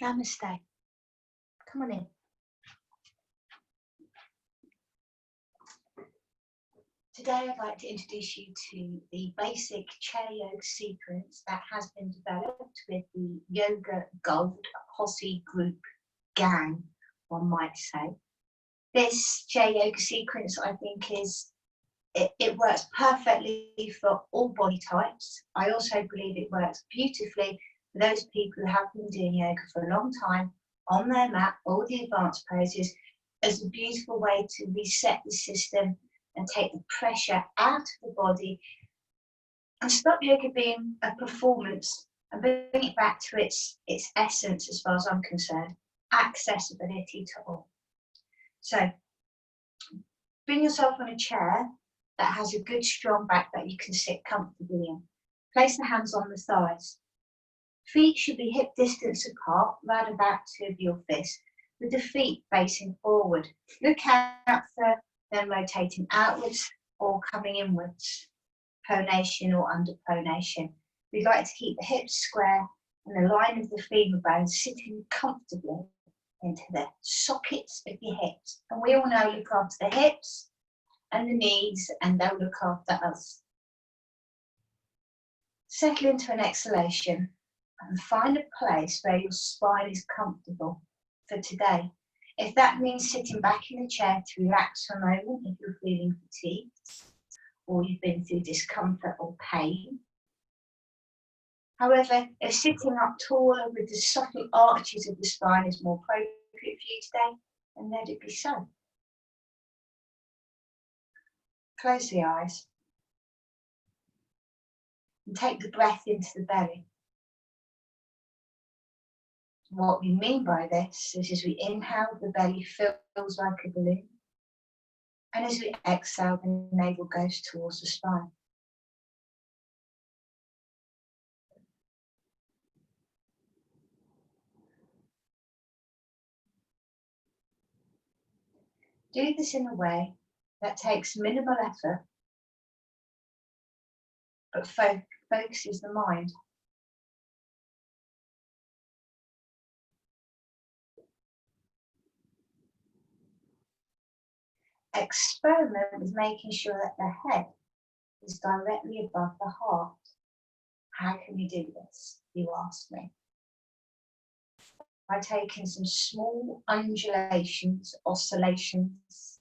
Namaste. Come on in. Today I'd like to introduce you to the basic chair yoga sequence that has been developed with the Yoga Gold Posse Group gang, one might say. This chair yoga sequence, I think, it works perfectly for all body types. I also believe it works beautifully for those people who have been doing yoga for a long time on their mat, all the advanced poses, as a beautiful way to reset the system and take the pressure out of the body and stop yoga being a performance and bring it back to its essence, as far as I'm concerned, accessibility to all. So bring yourself on a chair that has a good strong back that you can sit comfortably in. Place the hands on the thighs. Feet should be hip distance apart, round about 2 of your fists, with the feet facing forward. Look out for them rotating outwards or coming inwards, pronation or under pronation. We'd like to keep the hips square and the line of the femur bone sitting comfortably into the sockets of your hips. And we all know, look after the hips and the knees, and they'll look after us. Settle into an exhalation and find a place where your spine is comfortable for today. If that means sitting back in the chair to relax for a moment, if you're feeling fatigued or you've been through discomfort or pain. However, if sitting up taller with the subtle arches of the spine is more appropriate for you today, then let it be so. Close the eyes and take the breath into the belly. What we mean by this is, as we inhale, the belly fills like a balloon, and as we exhale, the navel goes towards the spine. Do this in a way that takes minimal effort, but focuses the mind. Experiment with making sure that the head is directly above the heart. How can we do this, you ask me? By taking some small undulations, oscillations,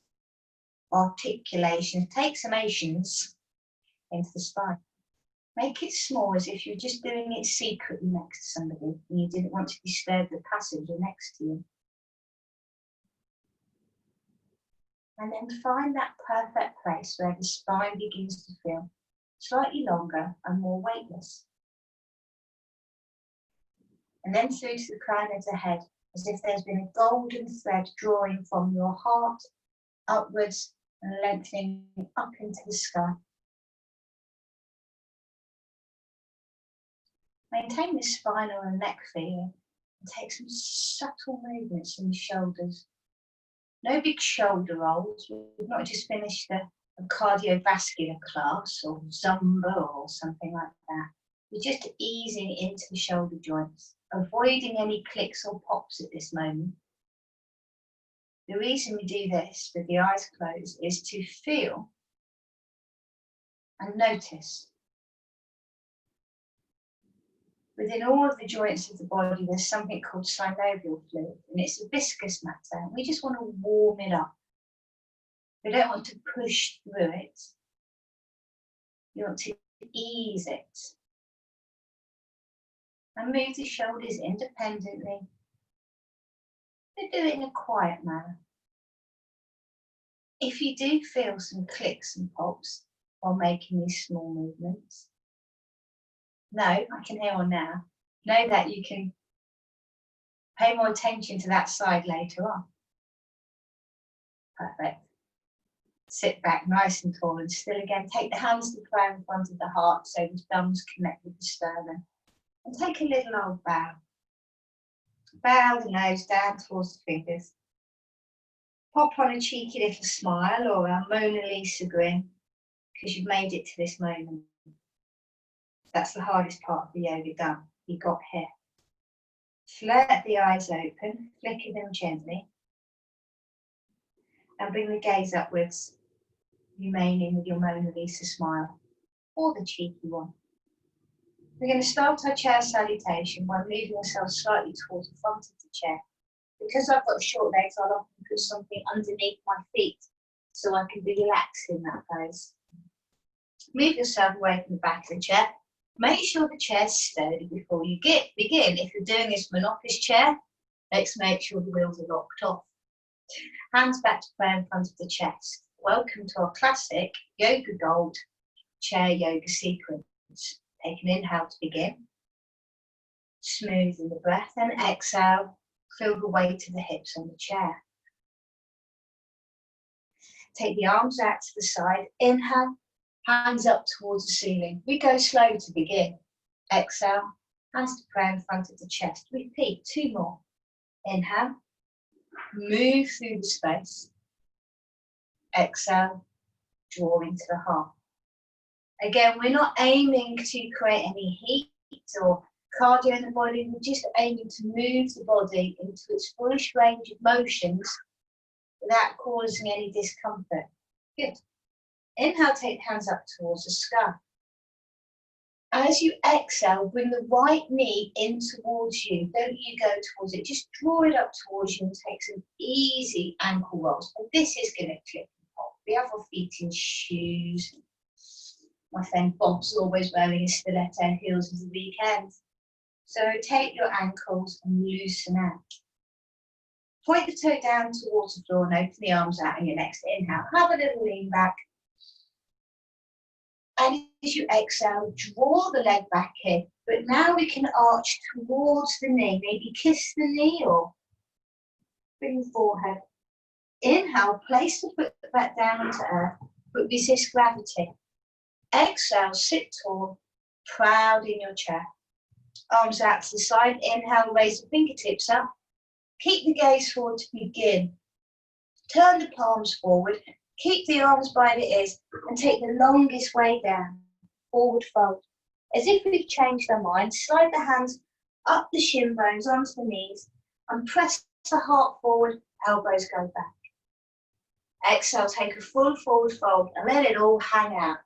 articulations, take some ations into the spine. Make it small, as if you're just doing it secretly next to somebody and you didn't want to disturb the passenger next to you. And then find that perfect place where the spine begins to feel slightly longer and more weightless. And then through to the crown of the head, as if there's been a golden thread drawing from your heart upwards and lengthening up into the sky. Maintain this spinal and neck feeling and take some subtle movements in the shoulders. No big shoulder rolls. We've not just finished a cardiovascular class or Zumba or something like that. We're just easing into the shoulder joints, avoiding any clicks or pops at this moment. The reason we do this with the eyes closed is to feel and notice. Within all of the joints of the body, there's something called synovial fluid, and it's a viscous matter. We just want to warm it up. We don't want to push through it. You want to ease it. And move the shoulders independently. But do it in a quiet manner. If you do feel some clicks and pops while making these small movements, no, I can hear one now. Know that you can pay more attention to that side later on. Perfect. Sit back nice and tall and still again. Take the hands to the crown in front of the heart so the thumbs connect with the sternum. And take a little old bow. Bow the nose down towards the fingers. Pop on a cheeky little smile or a Mona Lisa grin, because you've made it to this moment. That's the hardest part of the yoga done. You got here. Flirt the eyes open, flicker them gently, and bring the gaze upwards, remaining with your Mona Lisa smile, or the cheeky one. We're going to start our chair salutation by moving ourselves slightly towards the front of the chair. Because I've got short legs, I'll often put something underneath my feet so I can be relaxed in that pose. Move yourself away from the back of the chair. Make sure the chair's sturdy before you begin. If you're doing this from an office chair, let's make sure the wheels are locked off. Hands back to prayer in front of the chest. Welcome to our classic Yoga Gold chair yoga sequence. Take an inhale to begin. Smoothing the breath, and exhale. Feel the weight of the hips on the chair. Take the arms out to the side. Inhale, hands up towards the ceiling. We go slow to begin. Exhale, hands to prayer in front of the chest. Repeat, 2 more. Inhale, move through the space. Exhale, draw into the heart. Again, we're not aiming to create any heat or cardio in the body. We're just aiming to move the body into its fullest range of motions without causing any discomfort. Good. Inhale, take the hands up towards the sky. As you exhale, bring the right knee in towards you. Don't you go towards it. Just draw it up towards you and take some easy ankle rolls. And this is going to clip and pop. We have our feet in shoes. My friend Bob's always wearing his stiletto heels of the weekend. So take your ankles and loosen out. Point the toe down towards the floor and open the arms out in your next inhale. Have a little lean back. And as you exhale, draw the leg back in. But now we can arch towards the knee. Maybe kiss the knee or bring the forehead. Inhale, place the foot back down onto earth, but resist gravity. Exhale, sit tall, proud in your chair. Arms out to the side. Inhale, raise the fingertips up. Keep the gaze forward to begin. Turn the palms forward. Keep the arms by the ears and take the longest way down. Forward fold. As if we've changed our mind, slide the hands up the shin bones onto the knees and press the heart forward, elbows go back. Exhale, take a full forward fold and let it all hang out.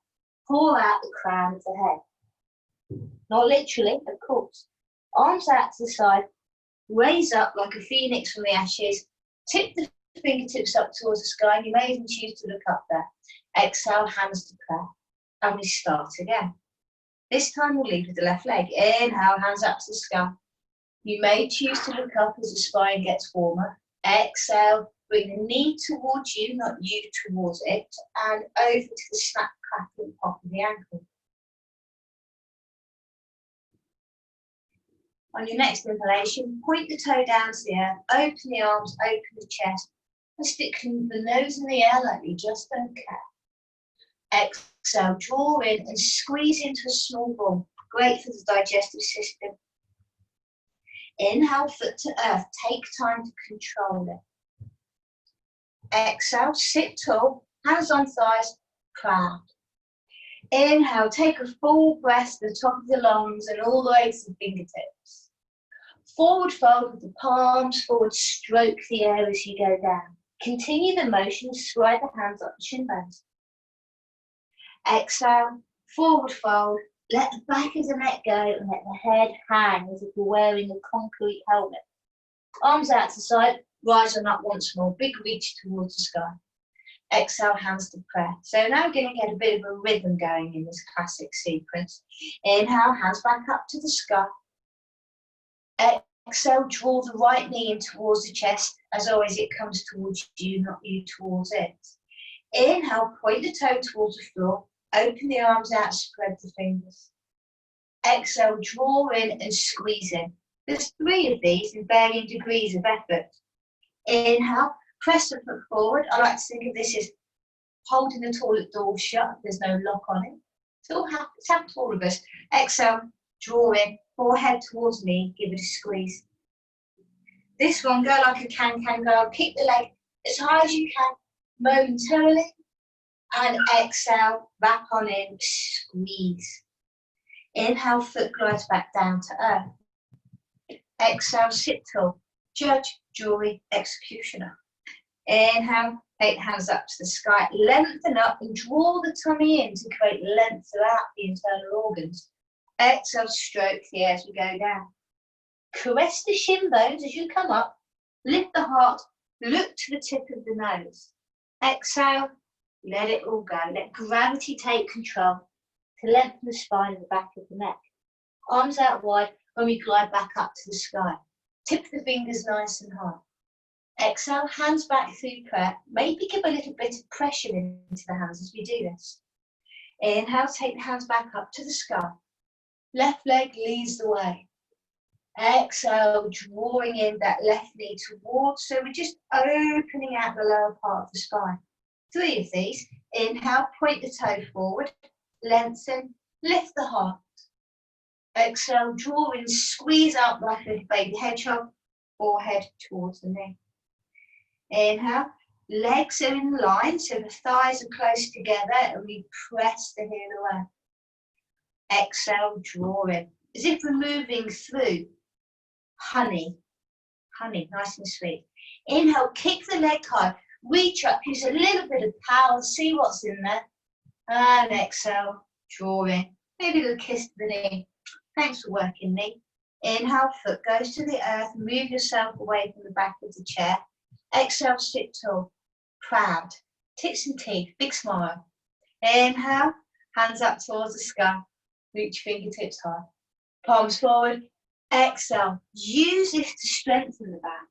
Pour out the crown of the head. Not literally, of course. Arms out to the side, raise up like a phoenix from the ashes, tip the fingertips up towards the sky, and you may even choose to look up there. Exhale, hands to prayer, and we start again. This time we'll lead with the left leg. Inhale, hands up to the sky. You may choose to look up as the spine gets warmer. Exhale, bring the knee towards you, not you towards it, and over to the snap, crack, and pop of the ankle. On your next inhalation, point the toe down to the earth, open the arms, open the chest, and stick the nose in the air like you just don't care. Exhale, draw in and squeeze into a small ball. Great for the digestive system. Inhale, foot to earth. Take time to control it. Exhale, sit tall, hands on thighs, proud. Inhale, take a full breath to the top of the lungs and all the way to the fingertips. Forward fold with the palms forward, stroke the air as you go down. Continue the motion, slide the hands up the shin bones. Exhale, forward fold, let the back of the neck go and let the head hang as if you're wearing a concrete helmet. Arms out to the side, rise on up once more, big reach towards the sky. Exhale, hands to prayer. So now we're going to get a bit of a rhythm going in this classic sequence. Inhale, hands back up to the sky. Exhale, draw the right knee in towards the chest. As always, it comes towards you, not you towards it. Inhale, point the toe towards the floor. Open the arms out, spread the fingers. Exhale, draw in and squeeze in. There's 3 of these in varying degrees of effort. Inhale, press the foot forward. I like to think of this as holding the toilet door shut. There's no lock on it. So it's happened to all of us. Exhale, draw in, forehead towards knee, give it a squeeze. This one, go like a can-can girl. Kick the leg as high as you can momentarily. And exhale, back on in, squeeze. Inhale, foot glides back down to earth. Exhale, sit tall. Judge, jury, executioner. Inhale, take the hands up to the sky. Lengthen up and draw the tummy in to create length throughout the internal organs. Exhale, stroke the air as we go down. Caress the shin bones as you come up. Lift the heart. Look to the tip of the nose. Exhale, let it all go. Let gravity take control to lengthen the spine and the back of the neck. Arms out wide when we glide back up to the sky. Tip the fingers nice and high. Exhale, hands back through prayer. Maybe give a little bit of pressure into the hands as we do this. Inhale, take the hands back up to the sky. Left leg leads the way. Exhale, drawing in that left knee towards, so we're just opening out the lower part of the spine. 3 of these. Inhale, point the toe forward, lengthen, lift the heart. Exhale, draw in, squeeze up like a baby hedgehog, forehead towards the knee. Inhale, legs are in line, so the thighs are close together and we press the heel away. Exhale, draw in, as if we're moving through honey, nice and sweet. Inhale, kick the leg high, reach up, use a little bit of power, see what's in there. And exhale, draw in, maybe a little kiss to the knee. Thanks for working, knee. Inhale, foot goes to the earth, move yourself away from the back of the chair. Exhale, sit tall, proud, tips and teeth, big smile. Inhale, hands up towards the sky, reach fingertips high, palms forward. Exhale, use this to strengthen the back.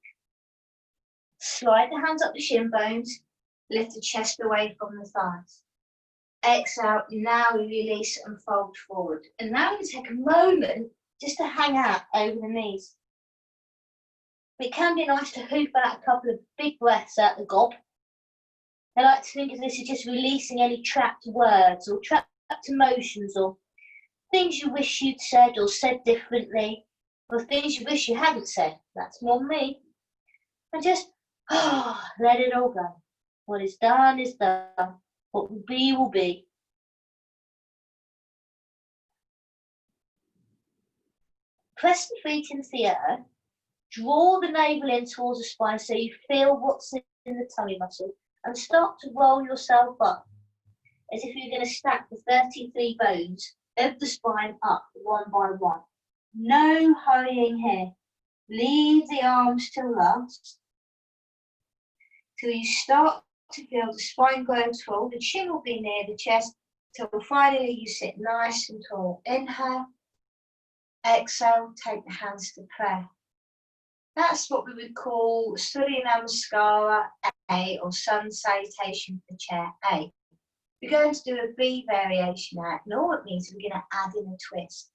Slide the hands up the shin bones, lift the chest away from the thighs. Exhale, now we release and fold forward. And now we take a moment just to hang out over the knees. It can be nice to hoop out a couple of big breaths out the gob. I like to think of this as just releasing any trapped words or trapped emotions or things you wish you'd said or said differently, or things you wish you hadn't said. That's more me. And just let it all go. What is done is done. What will be will be. Press the feet into the earth. Draw the navel in towards the spine so you feel what's in the tummy muscle and start to roll yourself up as if you're going to stack the 33 bones of the spine up one by one. No hurrying here. Leave the arms till last till you start to feel the spine grow tall. The chin will be near the chest till finally you sit nice and tall. Inhale, exhale, take the hands to prayer. That's what we would call Surya Namaskara A or Sun Salutation for Chair A. We're going to do a B variation now, and all it means is we're going to add in a twist.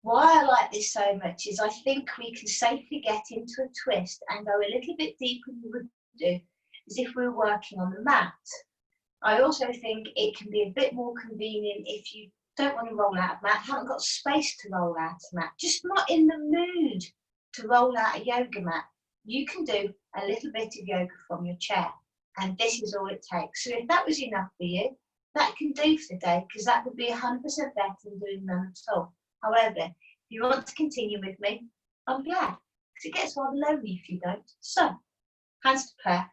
Why I like this so much is I think we can safely get into a twist and go a little bit deeper than we would do as if we were working on the mat. I also think it can be a bit more convenient if you don't want to roll out a mat, haven't got space to roll out a mat, just not in the mood to roll out a yoga mat. You can do a little bit of yoga from your chair, and this is all it takes. So if that was enough for you, that can do for the day, because that would be 100% better than doing none at all. However, if you want to continue with me, I'm glad, because it gets rather lonely if you don't. So, hands to prayer.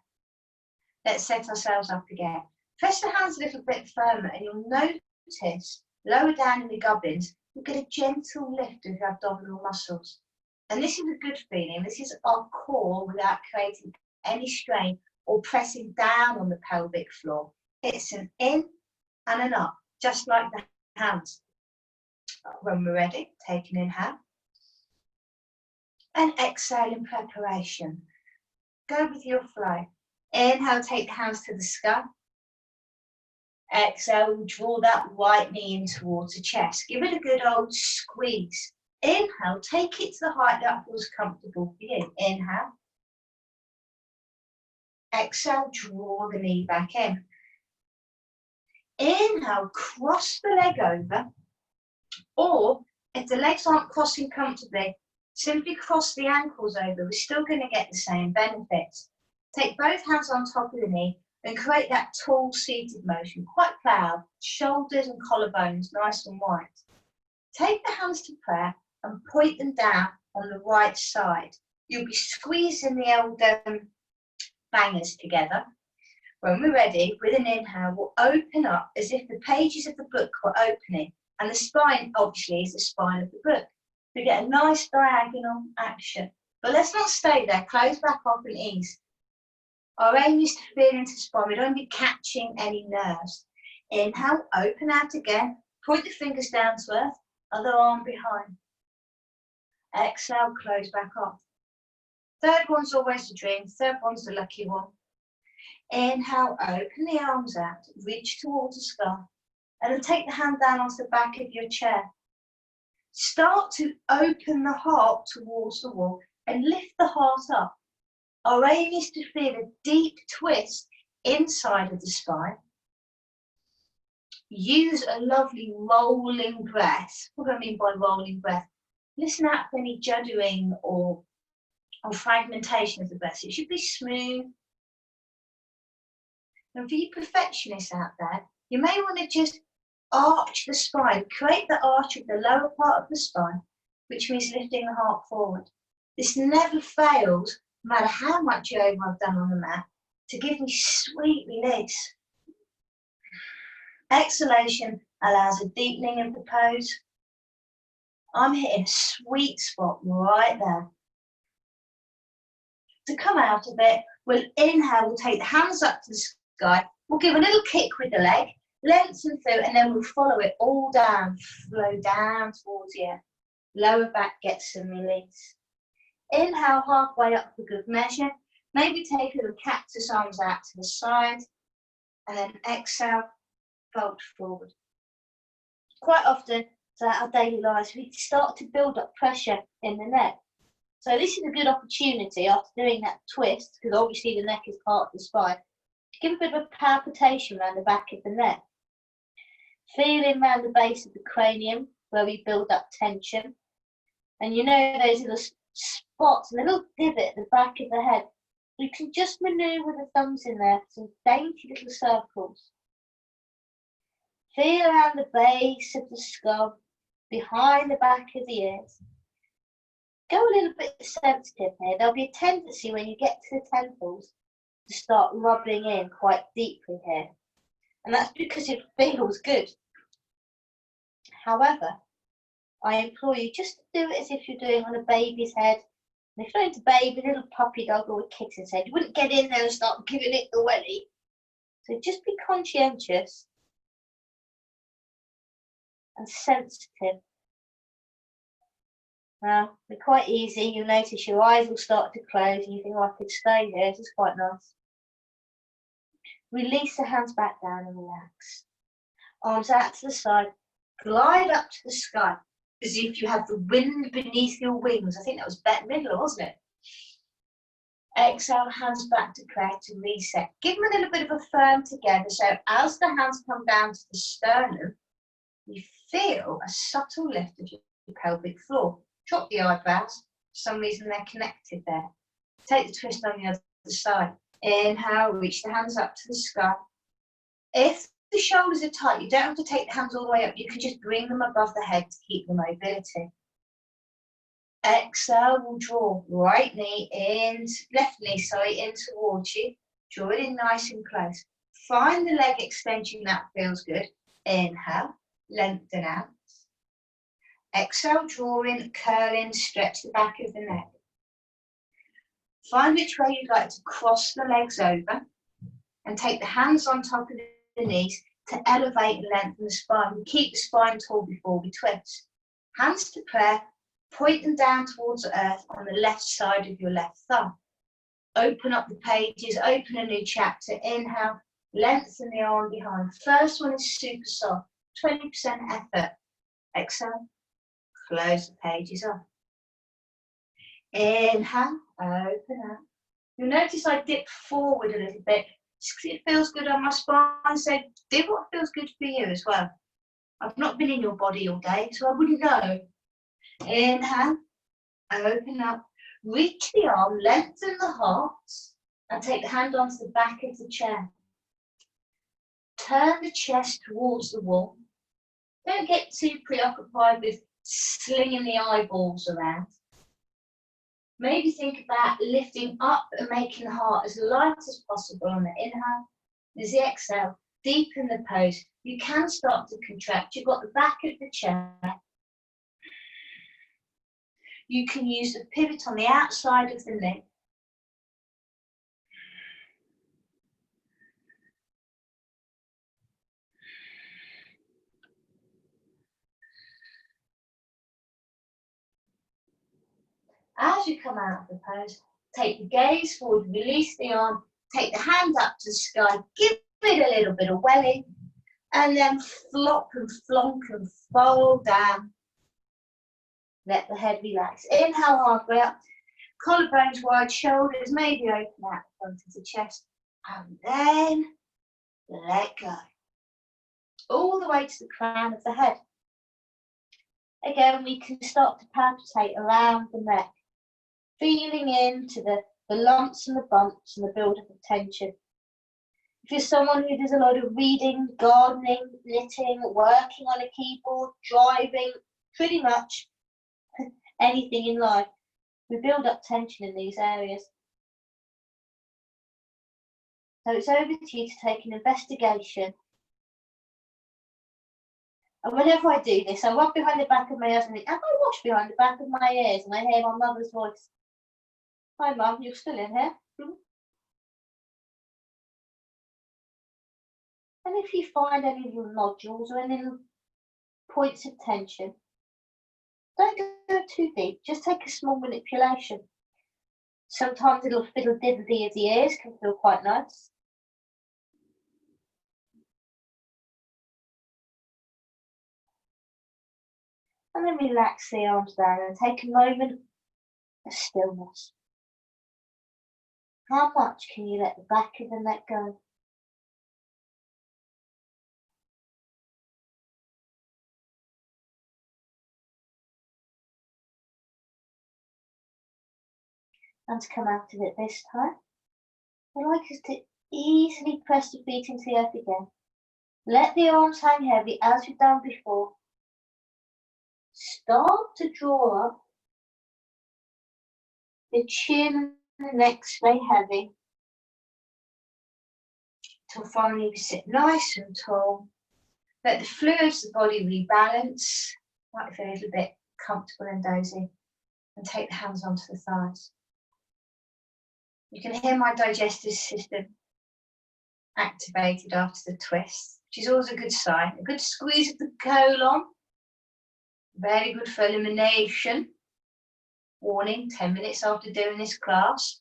Let's set ourselves up again. Press the hands a little bit firmer, and you'll notice lower down in the gubbins, you'll get a gentle lift of your abdominal muscles. And this is a good feeling. This is our core without creating any strain or pressing down on the pelvic floor. It's an in and an up, just like the hands. When we're ready, take an inhale and exhale in preparation. Go with your flow. Inhale, take the hands to the sky. Exhale, draw that right knee in towards the chest. Give it a good old squeeze. Inhale, take it to the height that feels comfortable for you. Inhale. Exhale, draw the knee back in. Inhale, cross the leg over. Or, if the legs aren't crossing comfortably, simply cross the ankles over. We're still going to get the same benefits. Take both hands on top of the knee and create that tall seated motion, quite proud, shoulders and collarbones nice and wide. Take the hands to prayer and point them down on the right side. You'll be squeezing the old bangers together. When we're ready, with an inhale, we'll open up as if the pages of the book were opening, and the spine, obviously, is the spine of the book. We get a nice diagonal action. But let's not stay there. Close back off and ease. Our aim is to feel into the spine. We don't be catching any nerves. Inhale, open out again. Point the fingers down to earth, other arm behind. Exhale, close back off. Third one's always a dream. Third one's the lucky one. Inhale, open the arms out, reach towards the sky, and then take the hand down onto the back of your chair. Start to open the heart towards the wall and lift the heart up. Our aim is to feel a deep twist inside of the spine. Use a lovely rolling breath. What do I mean by rolling breath? Listen out for any juddering or fragmentation of the breath. It should be smooth. And for you perfectionists out there, you may want to just arch the spine, create the arch of the lower part of the spine, which means lifting the heart forward. This never fails, no matter how much yoga I've done on the mat, to give me sweet release. Exhalation allows a deepening of the pose. I'm hitting a sweet spot right there. To come out of it, we'll inhale, we'll take the hands up to the sky, we'll give a little kick with the leg, lengthen through, and then we'll follow it all down, flow down towards the earth. Lower back gets some release. Inhale halfway up for good measure. Maybe take a little cactus arms out to the side, and then exhale, fold forward. Quite often, throughout our daily lives, we start to build up pressure in the neck. So this is a good opportunity after doing that twist, because obviously the neck is part of the spine, to give a bit of a palpitation around the back of the neck. Feeling around the base of the cranium where we build up tension. And you know those little spots, a little divot at the back of the head. We can just manoeuvre the thumbs in there, some dainty little circles. Feel around the base of the skull, behind the back of the ears. Go a little bit sensitive here. There'll be a tendency when you get to the temples to start rubbing in quite deeply here. And that's because it feels good. However, I implore you just to do it as if you're doing on a baby's head. And if you're into baby, little puppy dog or a kitten's head, you wouldn't get in there and start giving it the welly. So just be conscientious and sensitive. Now, they're quite easy. You'll notice your eyes will start to close and you think, oh, I could stay here. This is quite nice. Release the hands back down and relax. Arms out to the side. Glide up to the sky as if you have the wind beneath your wings. I think that was Bette Midler, wasn't it? Exhale, hands back to prayer to reset. Give them a little bit of a firm together. So as the hands come down to the sternum, you feel a subtle lift of your pelvic floor. Drop the eyebrows. For some reason they're connected there. Take the twist on the other side. Inhale, reach the hands up to the sky. If the shoulders are tight, you don't have to take the hands all the way up. You can just bring them above the head to keep the mobility. Exhale, we'll draw right knee in, left knee, sorry, in towards you. Draw it in nice and close. Find the leg extension that feels good. Inhale, lengthen out. Exhale, draw in, curl in, stretch the back of the neck. Find which way you'd like to cross the legs over and take the hands on top of the knees to elevate and lengthen the spine. We keep the spine tall before we twist. Hands to prayer, point them down towards earth on the left side of your left thumb. Open up the pages, open a new chapter. Inhale, lengthen the arm behind. First one is super soft, 20% effort. Exhale, close the pages off. Inhale, open up. You'll notice I dip forward a little bit. It feels good on my spine, so do what feels good for you as well. I've not been in your body all day, so I wouldn't know. Inhale, open up, reach the arm, lengthen the heart, and take the hand onto the back of the chair. Turn the chest towards the wall. Don't get too preoccupied with slinging the eyeballs around. Maybe think about lifting up and making the heart as light as possible on the inhale. As the exhale, deepen the pose. You can start to contract. You've got the back of the chair. You can use the pivot on the outside of the leg. As you come out of the pose, take the gaze forward, release the arm, take the hand up to the sky, give it a little bit of welly, and then flop and flonk and fold down. Let the head relax. Inhale halfway up, collarbones wide, shoulders maybe open out the front of the chest, and then let go. All the way to the crown of the head. Again, we can start to palpitate around the neck, feeling into the lumps and the bumps and the build-up of tension. If you're someone who does a lot of reading, gardening, knitting, working on a keyboard, driving, pretty much anything in life, we build up tension in these areas. So it's over to you to take an investigation. And whenever I do this, I rub behind the back of my ears and think, have I washed behind the back of my ears? And I hear my mother's voice. Hi Mum, you're still in here? And if you find any little nodules or any little points of tension, don't go too deep, just take a small manipulation. Sometimes a little fiddle-diddly of the ears can feel quite nice. And then relax the arms down and take a moment of stillness. How much can you let the back of the neck go? And to come out of it this time, I'd like us to easily press the feet into the earth again. Let the arms hang heavy as we've done before. Start to draw up. The chin and the neck stay heavy. Till finally we sit nice and tall. Let the fluids of the body rebalance. Might feel a little bit comfortable and dozy. And take the hands onto the thighs. You can hear my digestive system activated after the twist, which is always a good sign. A good squeeze of the colon. Very good for elimination. Warning, 10 minutes after doing this class,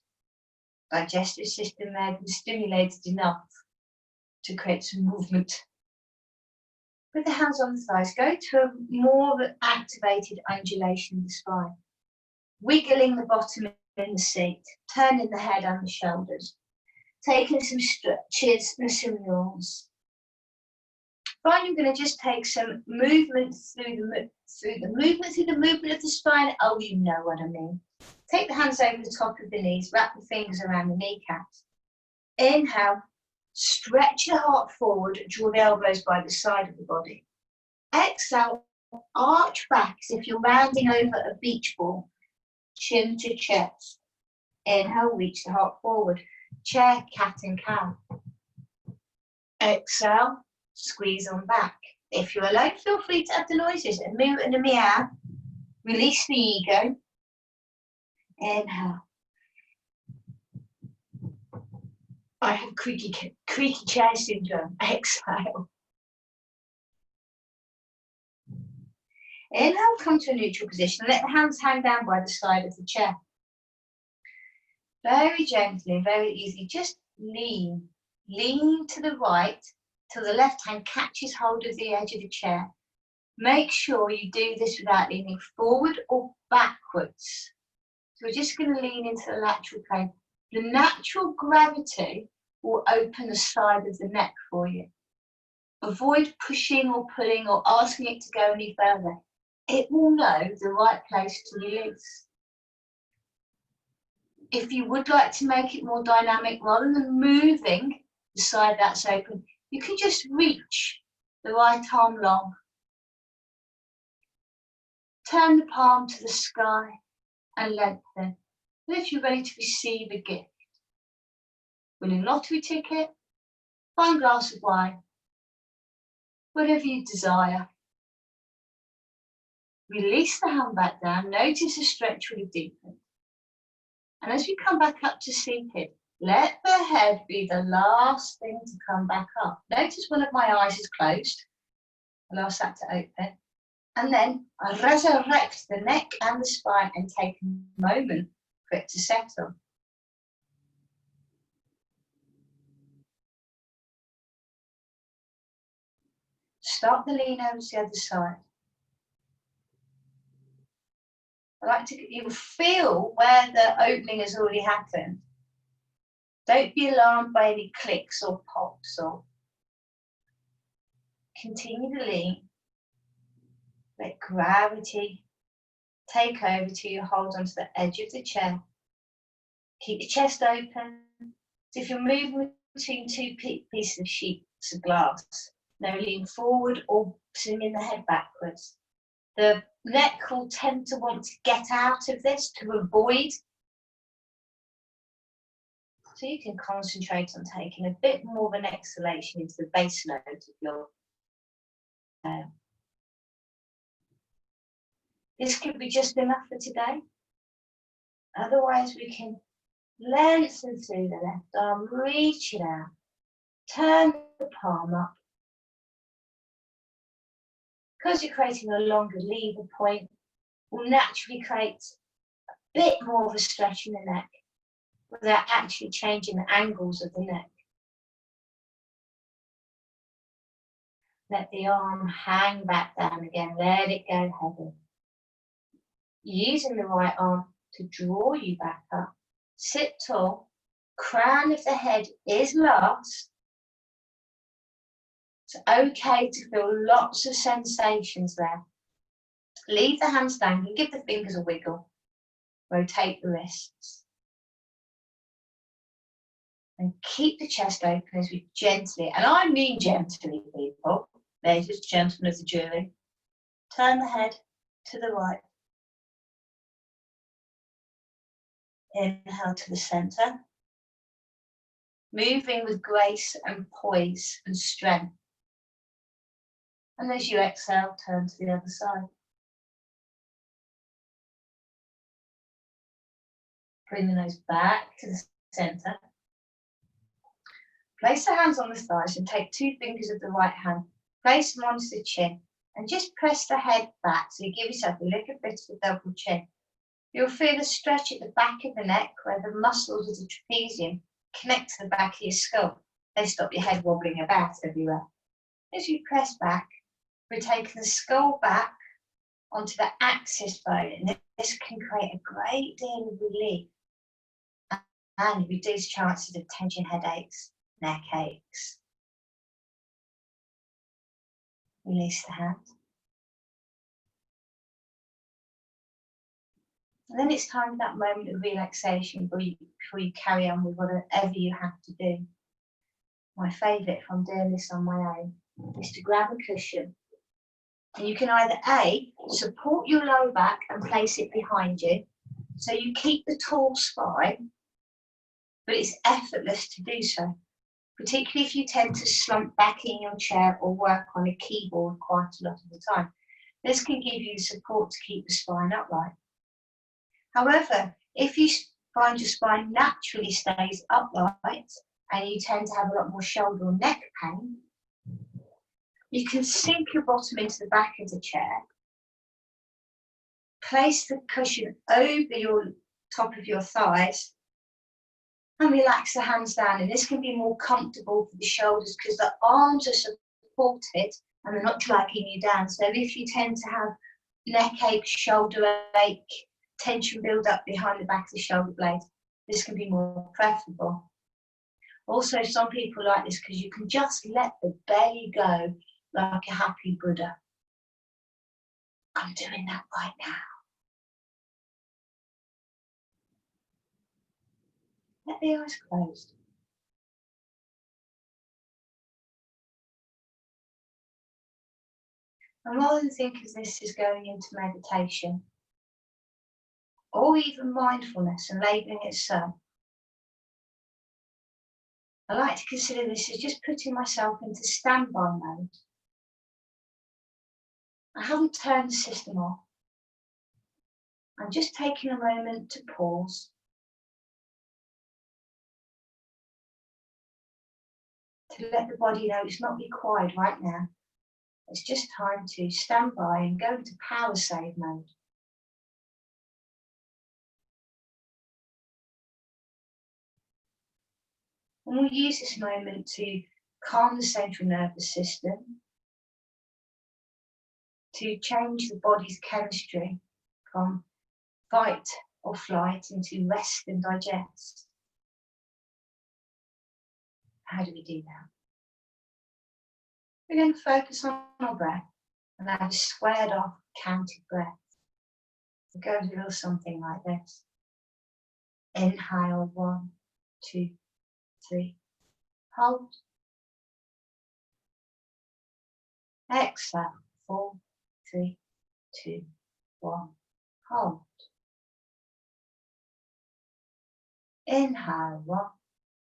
digestive system may have been stimulated enough to create some movement. With the hands on the thighs, go to a more activated undulation of the spine. Wiggling the bottom in the seat, turning the head and the shoulders, taking some stretches and some yawns. Fine, you're going to just take some movement through the movement of the spine. Oh, you know what I mean. Take the hands over the top of the knees, wrap the fingers around the kneecaps. Inhale, stretch the heart forward, draw the elbows by the side of the body. Exhale, arch back as if you're rounding over a beach ball, chin to chest. Inhale, reach the heart forward, chair, cat and cow. Exhale, squeeze on back. If you're alone, feel free to add the noises, a moo and a meow. Release the ego. Inhale. I have creaky chair syndrome. Exhale. Inhale, come to a neutral position. Let the hands hang down by the side of the chair. Very gently, very easy. Just lean. Lean to the right till the left hand catches hold of the edge of the chair. Make sure you do this without leaning forward or backwards. So we're just going to lean into the lateral plane. The natural gravity will open the side of the neck for you. Avoid pushing or pulling or asking it to go any further. It will know the right place to release. If you would like to make it more dynamic, rather than moving the side that's open, you can just reach the right arm long. Turn the palm to the sky and lengthen. And if you're ready to receive a gift, winning a lottery ticket, fine glass of wine, whatever you desire, release the hand back down, notice the stretch really deepen. And as we come back up to seated, let the head be the last thing to come back up. Notice one of my eyes is closed. Allow that to open. And then I resurrect the neck and the spine and take a moment for it to settle. Start the lean over to the other side. I like to, you feel where the opening has already happened. Don't be alarmed by any clicks or pops or continue to lean. Let gravity take over till you hold onto the edge of the chair. Keep your chest open. So if you're moving between two pieces of sheets of glass, no lean forward or swinging the head backwards. The neck will tend to want to get out of this to avoid. So you can concentrate on taking a bit more of an exhalation into the base note of your tail. This could be just enough for today. Otherwise, we can lengthen through the left arm, reach it out, turn the palm up. Because you're creating a longer lever point, will naturally create a bit more of a stretch in the neck without actually changing the angles of the neck. Let the arm hang back down again, let it go heavy. Using the right arm to draw you back up. Sit tall, crown of the head is last. It's okay to feel lots of sensations there. Leave the hands down and give the fingers a wiggle. Rotate the wrists. And keep the chest open as we gently, and I mean gently, people, ladies, gentlemen of the jury, turn the head to the right. Inhale to the center. Moving with grace and poise and strength. And as you exhale, turn to the other side. Bring the nose back to the center. Place the hands on the thighs and take two fingers of the right hand. Place them onto the chin and just press the head back so you give yourself a little bit of a double chin. You'll feel a stretch at the back of the neck where the muscles of the trapezium connect to the back of your skull. They stop your head wobbling about everywhere. As you press back, we're taking the skull back onto the axis bone, and this can create a great deal of relief and reduce chances of tension headaches, neck aches. Release the hand. And then it's time for that moment of relaxation before you carry on with whatever you have to do. My favourite, if I'm doing this on my own, is to grab a cushion. And you can either A, support your lower back and place it behind you, so you keep the tall spine, but it's effortless to do so, particularly if you tend to slump back in your chair or work on a keyboard quite a lot of the time. This can give you support to keep the spine upright. However, if you find your spine naturally stays upright and you tend to have a lot more shoulder or neck pain, you can sink your bottom into the back of the chair, place the cushion over your top of your thighs, and relax the hands down. And this can be more comfortable for the shoulders because the arms are supported and they're not dragging you down. So if you tend to have neck ache, shoulder ache, tension build up behind the back of the shoulder blade, this can be more preferable. Also, some people like this because you can just let the belly go like a happy Buddha. I'm doing that right now. Let the eyes closed. And rather than think of this as going into meditation, or even mindfulness and labelling it so. I like to consider this as just putting myself into standby mode. I haven't turned the system off. I'm just taking a moment to pause, to let the body know it's not required right now. It's just time to stand by and go into power save mode. And we'll use this moment to calm the central nervous system, to change the body's chemistry from fight or flight into rest and digest. How do we do that? We're going to focus on our breath and have a squared off counted breath. It goes a little something like this. Inhale, 1, 2, 3. Hold. Exhale, 4, 3, 2, 1. Hold. Inhale, 1,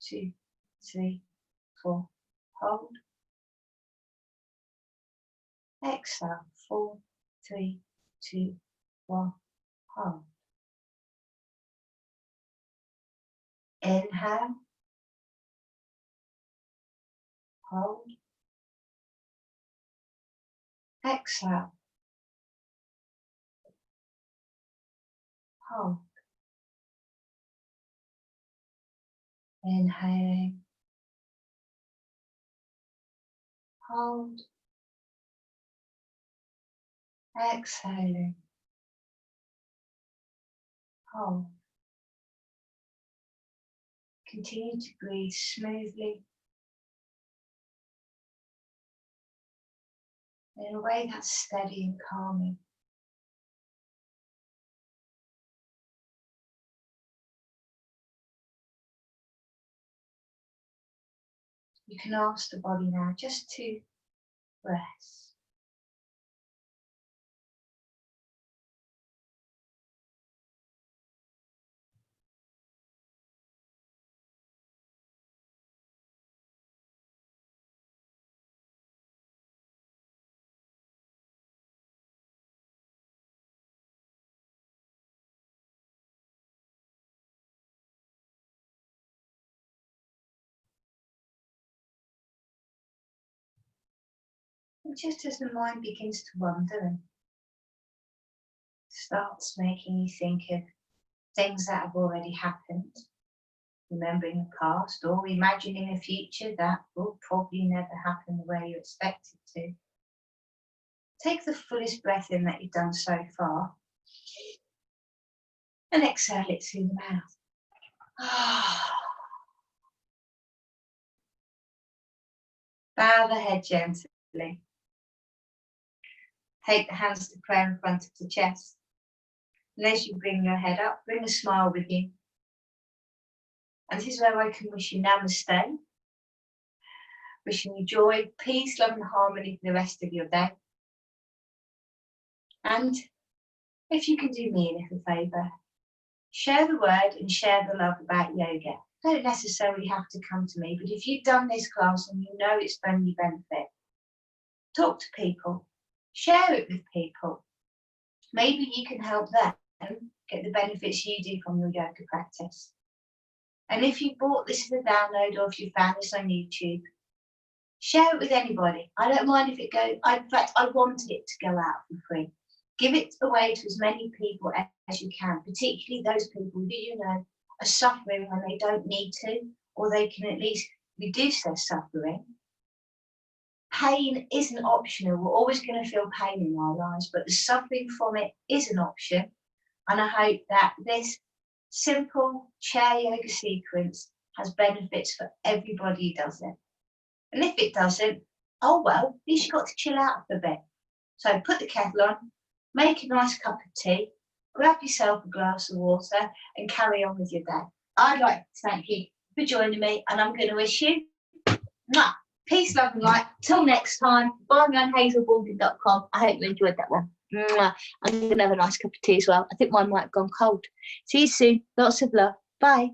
2, 3, 4. Hold. Exhale, 4, 3, 2, 1. Hold. Inhale. Hold. Exhale. Hold. Inhaling. Hold. Exhaling. Hold. Continue to breathe smoothly in a way that's steady and calming. You can ask the body now just to rest. And just as the mind begins to wander and starts making you think of things that have already happened, remembering the past or imagining a future that will probably never happen the way you expect it to, take the fullest breath in that you've done so far and exhale it through the mouth. Bow the head gently. Take the hands to prayer in front of the chest. And as you bring your head up, bring a smile with you. And this is where I can wish you namaste. Wishing you joy, peace, love and harmony for the rest of your day. And if you can do me a little favour, share the word and share the love about yoga. Don't necessarily have to come to me, but if you've done this class and you know it's done you benefit, talk to people, share it with people. Maybe you can help them get the benefits you do from your yoga practice. And if you bought this as a download or if you found this on YouTube, share it with anybody. I don't mind if it goes, in fact, I want it to go out for free. Give it away to as many people as you can, particularly those people who you know are suffering when they don't need to, or they can at least reduce their suffering. Pain isn't optional. We're always going to feel pain in our lives, but the suffering from it is an option. And I hope that this simple chair yoga sequence has benefits for everybody who does it. And if it doesn't, oh well, at least you've got to chill out for a bit. So put the kettle on, make a nice cup of tea, grab yourself a glass of water and carry on with your day. I'd like to thank you for joining me, and I'm going to wish you peace, love and light. Till next time, buy me on hazelbaldwin.com. I hope you enjoyed that one. Mwah. I'm going to have a nice cup of tea as well. I think mine might have gone cold. See you soon. Lots of love. Bye.